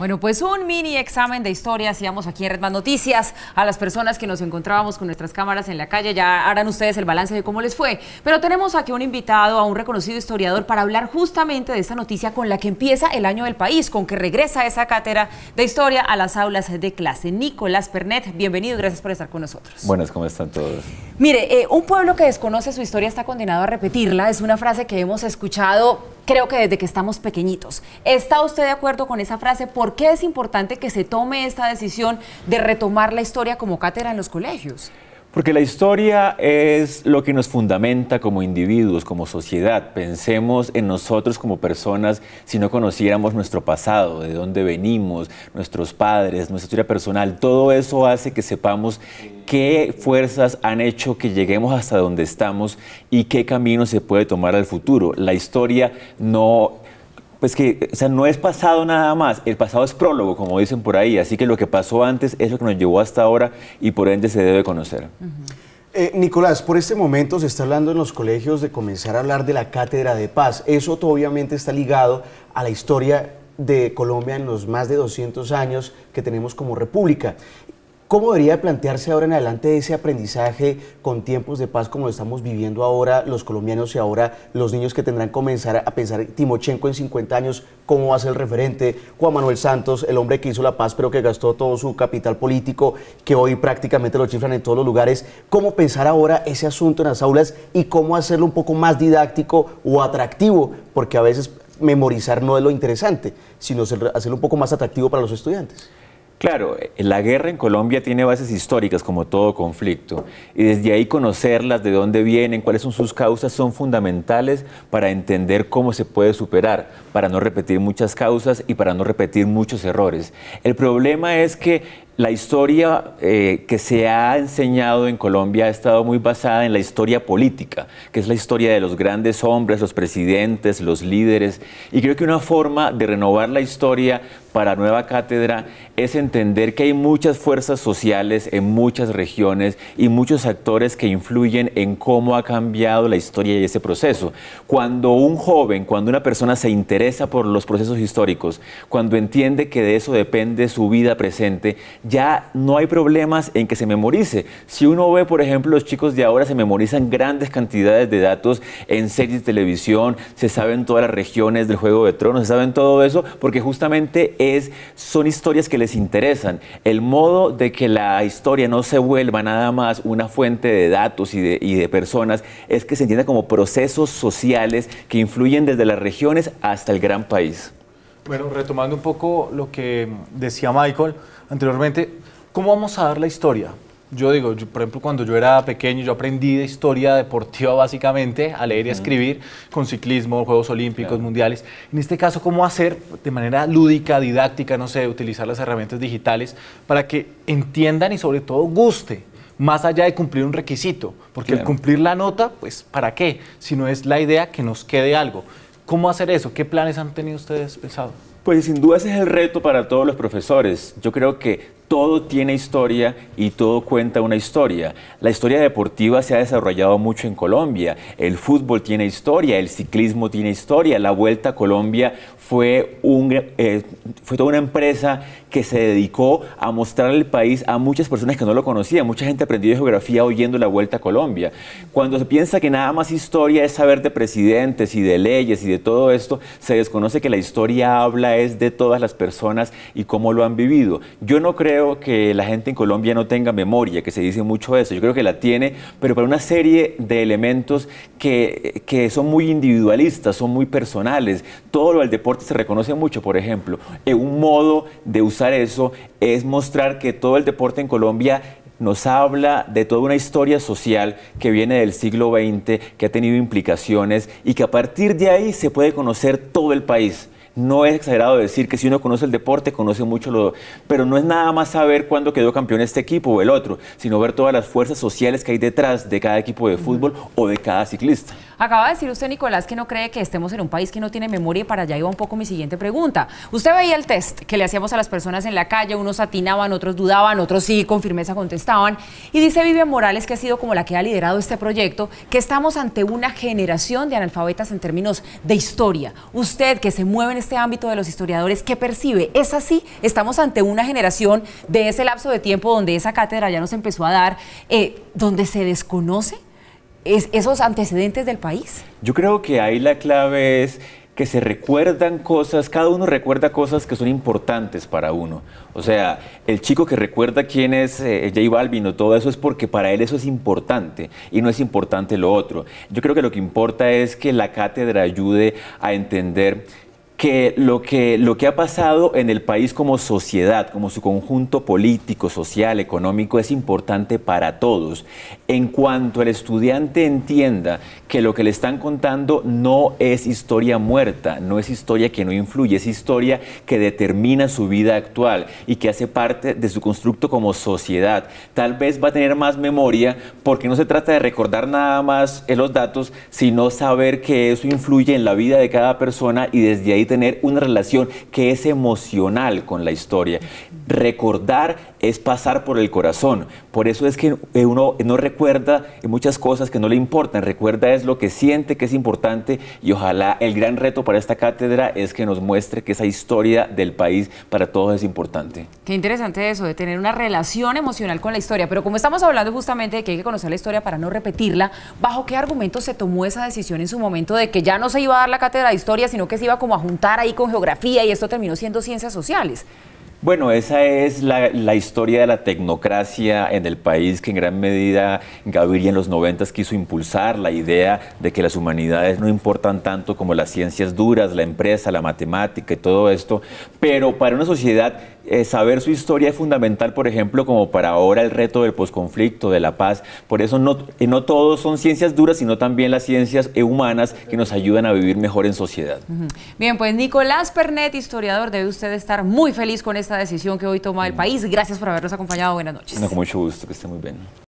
Bueno, pues un mini examen de historia hacíamos aquí en Red Más Noticias. A las personas que nos encontrábamos con nuestras cámaras en la calle, ya harán ustedes el balance de cómo les fue. Pero tenemos aquí un invitado, a un reconocido historiador, para hablar justamente de esta noticia con la que empieza el año del país, con que regresa esa cátedra de historia a las aulas de clase. Nicolás Pernet, bienvenido y gracias por estar con nosotros. Buenas, ¿cómo están todos? Mire, un pueblo que desconoce su historia está condenado a repetirla. Es una frase que hemos escuchado, creo que desde que estamos pequeñitos. ¿Está usted de acuerdo con esa frase? ¿Por qué es importante que se tome esta decisión de retomar la historia como cátedra en los colegios? Porque la historia es lo que nos fundamenta como individuos, como sociedad. Pensemos en nosotros como personas si no conociéramos nuestro pasado, de dónde venimos, nuestros padres, nuestra historia personal. Todo eso hace que sepamos qué fuerzas han hecho que lleguemos hasta donde estamos y qué camino se puede tomar al futuro. La historia no es pasado nada más, el pasado es prólogo, como dicen por ahí, así que lo que pasó antes es lo que nos llevó hasta ahora y por ende se debe conocer. Nicolás, por este momento se está hablando en los colegios de comenzar a hablar de la Cátedra de Paz. Eso obviamente está ligado a la historia de Colombia en los más de 200 años que tenemos como república. ¿Cómo debería plantearse ahora en adelante ese aprendizaje con tiempos de paz como lo estamos viviendo ahora los colombianos y ahora los niños que tendrán que comenzar a pensar Timochenko en 50 años, cómo va a ser el referente, Juan Manuel Santos, el hombre que hizo la paz pero que gastó todo su capital político, que hoy prácticamente lo chifran en todos los lugares? ¿Cómo pensar ahora ese asunto en las aulas y cómo hacerlo un poco más didáctico o atractivo? Porque a veces memorizar no es lo interesante, sino hacerlo un poco más atractivo para los estudiantes. Claro, la guerra en Colombia tiene bases históricas como todo conflicto y desde ahí conocerlas, de dónde vienen, cuáles son sus causas, son fundamentales para entender cómo se puede superar, para no repetir muchas causas y para no repetir muchos errores. El problema es que la historia que se ha enseñado en Colombia ha estado muy basada en la historia política, que es la historia de los grandes hombres, los presidentes, los líderes, y creo que una forma de renovar la historia para nueva cátedra es entender que hay muchas fuerzas sociales en muchas regiones y muchos actores que influyen en cómo ha cambiado la historia y ese proceso. Cuando un joven, cuando una persona se interesa por los procesos históricos, cuando entiende que de eso depende su vida presente, ya no hay problemas en que se memorice. Si uno ve, por ejemplo, los chicos de ahora se memorizan grandes cantidades de datos en series de televisión, se saben todas las regiones del Juego de Tronos, se saben todo eso porque justamente son historias que les interesan. El modo de que la historia no se vuelva nada más una fuente de datos y de personas es que se entienda como procesos sociales que influyen desde las regiones hasta el gran país. Bueno, retomando un poco lo que decía Michael anteriormente, ¿cómo vamos a dar la historia? Yo digo, por ejemplo, cuando yo era pequeño, yo aprendí de historia deportiva básicamente, a leer y a escribir, con ciclismo, Juegos Olímpicos, mundiales. En este caso, ¿cómo hacer de manera lúdica, didáctica, no sé, utilizar las herramientas digitales para que entiendan y sobre todo guste? Más allá de cumplir un requisito, porque el cumplir la nota, pues, ¿para qué? Si no es la idea que nos quede algo. ¿Cómo hacer eso? ¿Qué planes han tenido ustedes pensado? Pues sin duda ese es el reto para todos los profesores. Yo creo que todo tiene historia y todo cuenta una historia. La historia deportiva se ha desarrollado mucho en Colombia. El fútbol tiene historia, el ciclismo tiene historia. La Vuelta a Colombia fue toda una empresa que se dedicó a mostrar el país a muchas personas que no lo conocían. Mucha gente aprendió de geografía oyendo la Vuelta a Colombia. Cuando se piensa que nada más historia es saber de presidentes y de leyes y de todo esto, se desconoce que la historia habla es de todas las personas y cómo lo han vivido. Yo no creo que la gente en Colombia no tenga memoria, que se dice mucho eso. Yo creo que la tiene, pero para una serie de elementos que son muy individualistas, son muy personales. Todo lo del deporte se reconoce mucho, por ejemplo. Un modo de usar eso es mostrar que todo el deporte en Colombia nos habla de toda una historia social que viene del siglo XX, que ha tenido implicaciones y que a partir de ahí se puede conocer todo el país. No es exagerado decir que si uno conoce el deporte, conoce mucho pero no es nada más saber cuándo quedó campeón este equipo o el otro, sino ver todas las fuerzas sociales que hay detrás de cada equipo de fútbol o de cada ciclista. Acaba de decir usted, Nicolás, que no cree que estemos en un país que no tiene memoria y para allá iba un poco mi siguiente pregunta. Usted veía el test que le hacíamos a las personas en la calle, unos atinaban, otros dudaban, otros sí con firmeza contestaban. Y dice Vivian Morales, que ha sido como la que ha liderado este proyecto, que estamos ante una generación de analfabetas en términos de historia. Usted, que se mueve en este ámbito de los historiadores, ¿qué percibe? ¿Es así? ¿Estamos ante una generación de ese lapso de tiempo donde esa cátedra ya nos empezó a dar, donde se desconoce esos antecedentes del país? Yo creo que ahí la clave es que se recuerdan cosas, cada uno recuerda cosas que son importantes para uno. O sea, el chico que recuerda quién es J Balvin o todo eso es porque para él eso es importante y no es importante lo otro. Yo creo que lo que importa es que la cátedra ayude a entender que lo que ha pasado en el país como sociedad, como su conjunto político, social, económico, es importante para todos. En cuanto el estudiante entienda que lo que le están contando no es historia muerta, no es historia que no influye, es historia que determina su vida actual y que hace parte de su constructo como sociedad, tal vez va a tener más memoria, porque no se trata de recordar nada más los datos, sino saber que eso influye en la vida de cada persona y desde ahí tener una relación que es emocional con la historia. Recordar es pasar por el corazón. Por eso es que uno no recuerda muchas cosas que no le importan. Recuerda es lo que siente que es importante y ojalá el gran reto para esta cátedra es que nos muestre que esa historia del país para todos es importante. Qué interesante eso, de tener una relación emocional con la historia. Pero como estamos hablando justamente de que hay que conocer la historia para no repetirla, ¿bajo qué argumento se tomó esa decisión en su momento de que ya no se iba a dar la cátedra de historia, sino que se iba como a juntar ahí con geografía y esto terminó siendo ciencias sociales? Bueno, esa es la historia de la tecnocracia en el país, que en gran medida Gaviria en los 90 quiso impulsar la idea de que las humanidades no importan tanto como las ciencias duras, la empresa, la matemática y todo esto, pero para una sociedad saber su historia es fundamental, por ejemplo, como para ahora el reto del posconflicto, de la paz. Por eso no todos son ciencias duras, sino también las ciencias humanas que nos ayudan a vivir mejor en sociedad. Bien, pues Nicolás Pernet, historiador, debe usted estar muy feliz con esta decisión que hoy toma el país. Gracias por habernos acompañado. Buenas noches. Con mucho gusto, que esté muy bien.